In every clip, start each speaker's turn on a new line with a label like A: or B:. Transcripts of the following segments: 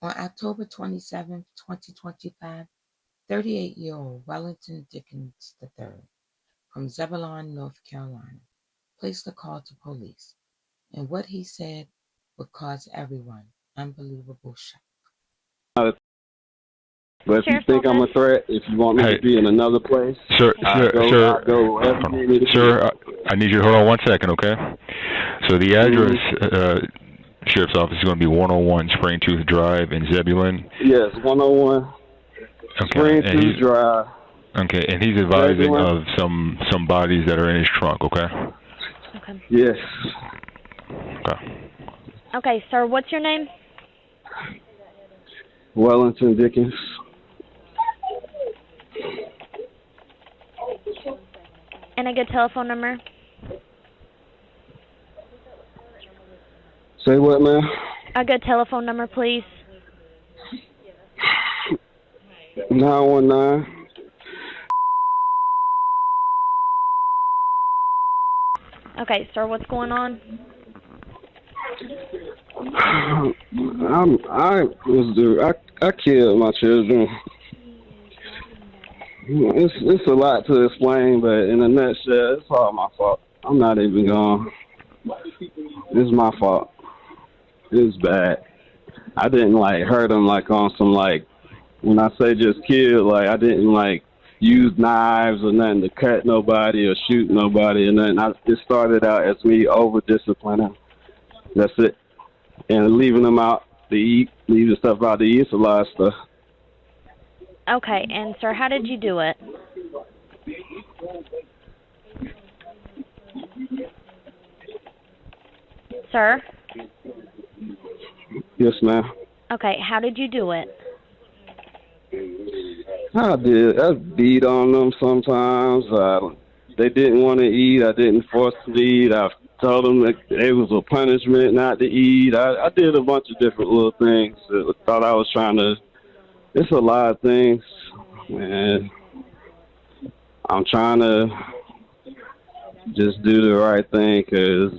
A: On October 27, 2025, 38-year-old Wellington Dickens III from Zebulon, North Carolina, placed a call to police, and what he said would cause everyone unbelievable shock.
B: But if you think I'm a threat, if you want me to be in another place,
C: Sir,
B: I'll go wherever you need me to be.
C: sir, I need you to hold on 1 second, okay? So the address, Sheriff's Office, is going to be 101 Springtooth Drive in Zebulon.
B: Yes, 101 Springtooth Drive.
C: Okay, and he's advising of some bodies that are in his trunk, okay?
D: Okay.
B: Yes.
C: Okay.
D: Okay, sir, what's your name?
B: Wellington Dickens.
D: And a good telephone number?
B: Say what, man?
D: A good telephone number, please.
B: 919.
D: Okay, sir, what's going on?
B: I killed my children. It's a lot to explain, but in a nutshell, it's all my fault. I'm not even going. It's my fault. It's bad. I didn't hurt them on some when I say just kill, I didn't use knives or nothing to cut nobody or shoot nobody or nothing. It started out as me over disciplining. That's it. And leaving them out to eat, leaving stuff out to eat, it's a lot of stuff.
D: Okay, and sir, how did you do it? Sir?
B: Yes, ma'am.
D: Okay, how did you do it?
B: I beat on them sometimes. They didn't want to eat. I didn't force them to eat. I told them that it was a punishment not to eat. I did a bunch of different little things. I thought I was trying to. It's a lot of things, and I'm trying to just do the right thing because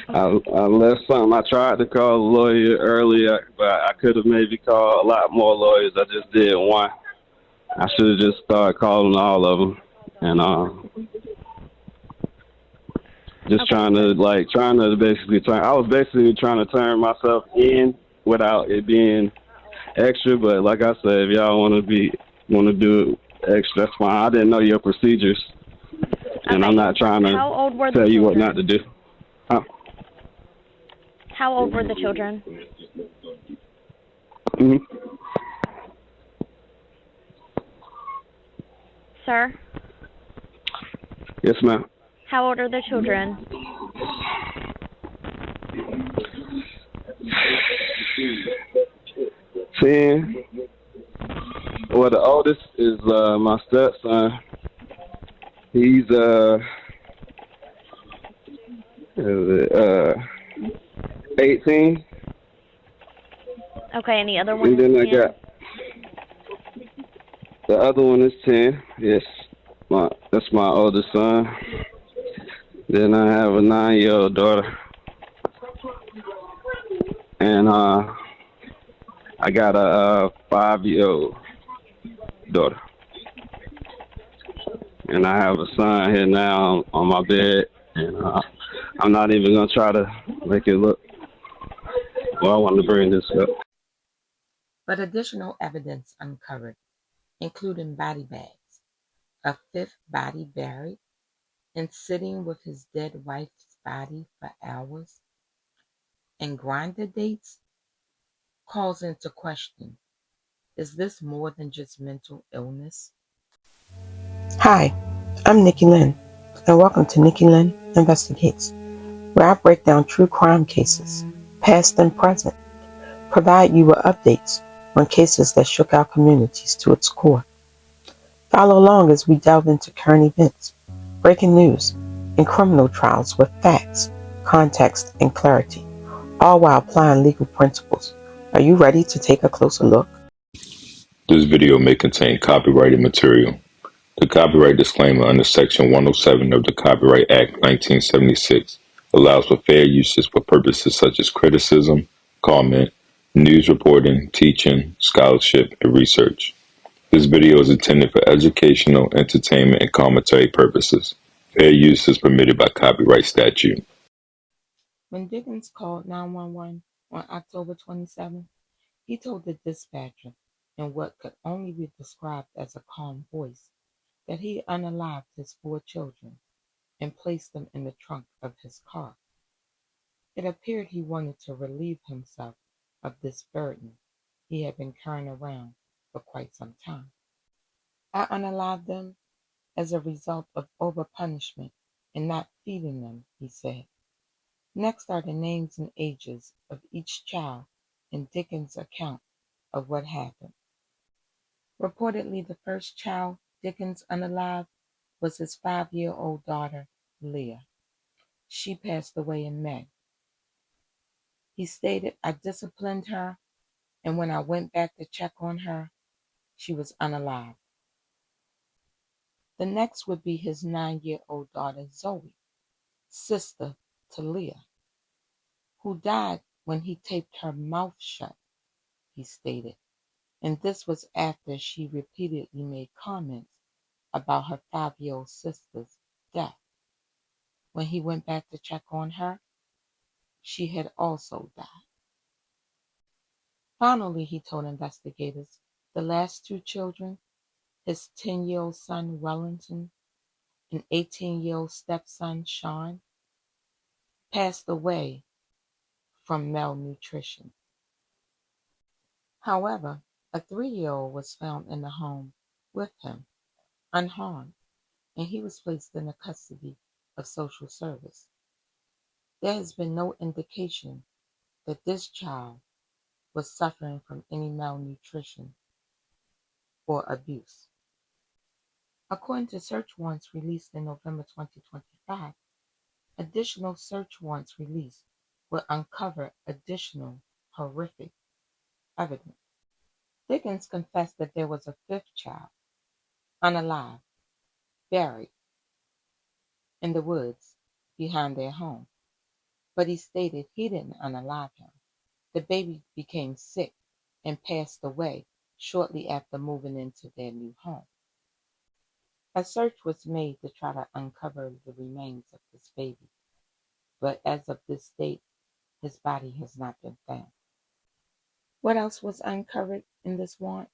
B: unless something, I tried to call a lawyer earlier, but I could have maybe called a lot more lawyers. I just did one. I should have just started calling all of them, and just trying to I was basically trying to turn myself in without it being extra. But like I said, if y'all want to do it extra, that's fine. I didn't know your procedures, and I'm not trying to tell you what not to do. Huh?
D: How old were the children?
B: Mm-hmm.
D: Sir?
B: Yes, ma'am.
D: How old are the children?
B: 10. Well, the oldest is my stepson. He's 18.
D: Okay, and the other one?
B: And then I got the other one is 10. Yes, that's my oldest son. Then I have a 9-year-old daughter, and I got a 5-year-old daughter, and I have a son here now on my bed, and I'm not even gonna try to make it look. Well, I wanted to bring this up.
A: But additional evidence uncovered, including body bags, a fifth body buried, and sitting with his dead wife's body for hours, and Grindr dates, calls into question, is this more than just mental illness? Hi, I'm Nikki Lynn, and welcome to Nikki Lynn Investigates, where I break down true crime cases, past and present, provide you with updates on cases that shook our communities to its core. Follow along as we delve into current events, breaking news, and criminal trials with facts, context, and clarity, all while applying legal principles. Are you ready to take a closer look?
E: This video may contain copyrighted material. The copyright disclaimer under Section 107 of the Copyright Act 1976 allows for fair uses for purposes such as criticism, comment, news reporting, teaching, scholarship, and research. This video is intended for educational, entertainment, and commentary purposes. Fair use is permitted by copyright statute.
A: When Dickens called 911 on October 27, he told the dispatcher, in what could only be described as a calm voice, that he unalived his 4 children and placed them in the trunk of his car. It appeared he wanted to relieve himself of this burden he had been carrying around for quite some time. I unalived them as a result of over-punishment and not feeding them, he said. Next are the names and ages of each child in Dickens' account of what happened. Reportedly, the first child Dickens unalived was his 5-year-old daughter, Leah. She passed away in May. He stated, "I disciplined her, and when I went back to check on her, she was unalived." The next would be his 9-year-old daughter, Zoe, sister to Leah, who died when he taped her mouth shut, he stated. And this was after she repeatedly made comments about her 5-year-old sister's death. When he went back to check on her, she had also died. Finally, he told investigators, the last 2 children, his 10-year-old son, Wellington, and 18-year-old stepson, Sean, passed away from malnutrition. However, a 3-year-old was found in the home with him, unharmed, and he was placed in the custody of social service. There has been no indication that this child was suffering from any malnutrition or abuse. According to search warrants released in November 2025, additional search warrants released will uncover additional horrific evidence. Dickens confessed that there was a 5th child, unalived, buried in the woods behind their home, but he stated he didn't unalive him. The baby became sick and passed away shortly after moving into their new home. A search was made to try to uncover the remains of this baby, but as of this date, his body has not been found. What else was uncovered in this warrant?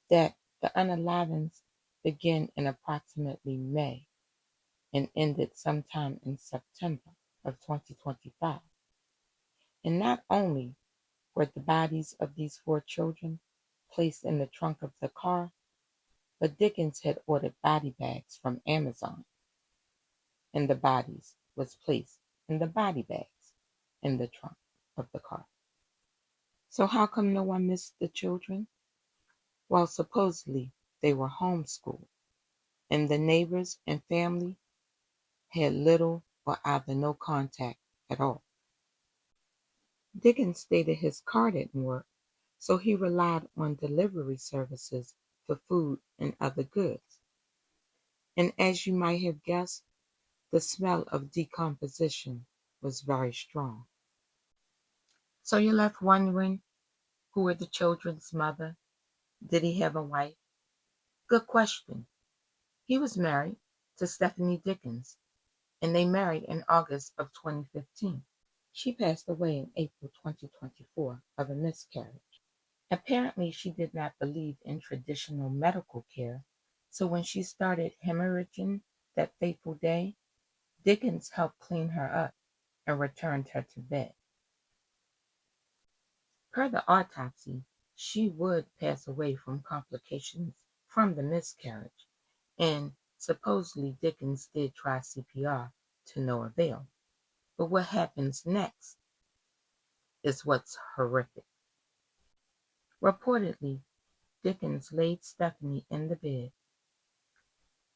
A: That the unalivings began in approximately May and ended sometime in September of 2025. And not only were the bodies of these 4 children placed in the trunk of the car, but Dickens had ordered body bags from Amazon, and the bodies was placed in the body bags in the trunk of the car. So how come no one missed the children? Well, supposedly they were homeschooled, and the neighbors and family had little or either no contact at all. Dickens stated his car didn't work, so he relied on delivery services for food and other goods. And as you might have guessed, the smell of decomposition was very strong. So you're left wondering, who were the children's mother? Did he have a wife? Good question. He was married to Stephanie Dickens, and they married in August of 2015. She passed away in April 2024 of a miscarriage. Apparently, she did not believe in traditional medical care, so when she started hemorrhaging that fateful day, Dickens helped clean her up and returned her to bed. Per the autopsy, she would pass away from complications from the miscarriage, and supposedly Dickens did try CPR to no avail. But what happens next is what's horrific. Reportedly, Dickens laid Stephanie in the bed,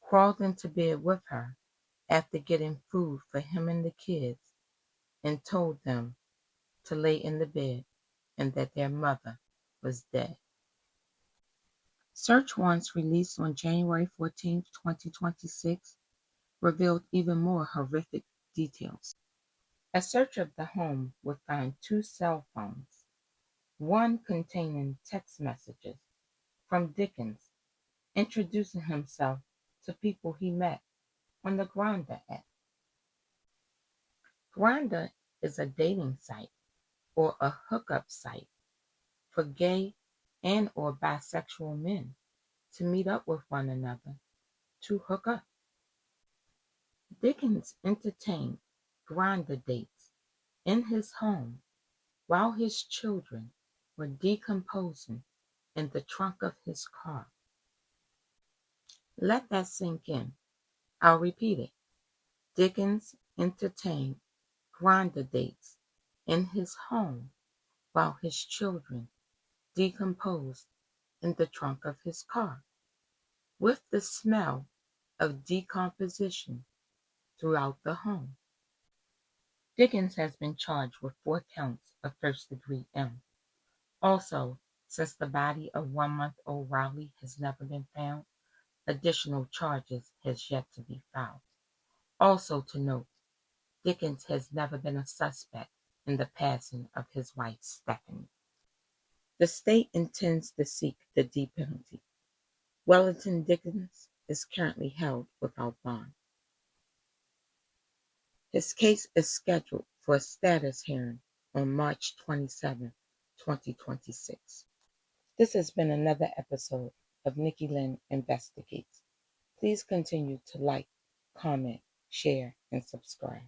A: crawled into bed with her after getting food for him and the kids, and told them to lay in the bed and that their mother was dead. Search warrants released on January 14, 2026, revealed even more horrific details. A search of the home would find 2 cell phones, one containing text messages from Dickens introducing himself to people he met on the Grindr app. Grindr is a dating site or a hookup site for gay and or bisexual men to meet up with one another to hook up. Dickens entertained Grindr dates in his home while his children were decomposing in the trunk of his car. Let that sink in. I'll repeat it. Dickens entertained Grindr dates in his home while his children decomposed in the trunk of his car, with the smell of decomposition throughout the home. Dickens has been charged with 4 counts of first-degree M. Also, since the body of 1-month-old Riley has never been found, additional charges has yet to be filed. Also to note, Dickens has never been a suspect in the passing of his wife Stephanie. The state intends to seek the death penalty. Wellington Dickens is currently held without bond. His case is scheduled for a status hearing on March 27, 2026. This has been another episode of Nikki Lynn Investigates. Please continue to like, comment, share, and subscribe.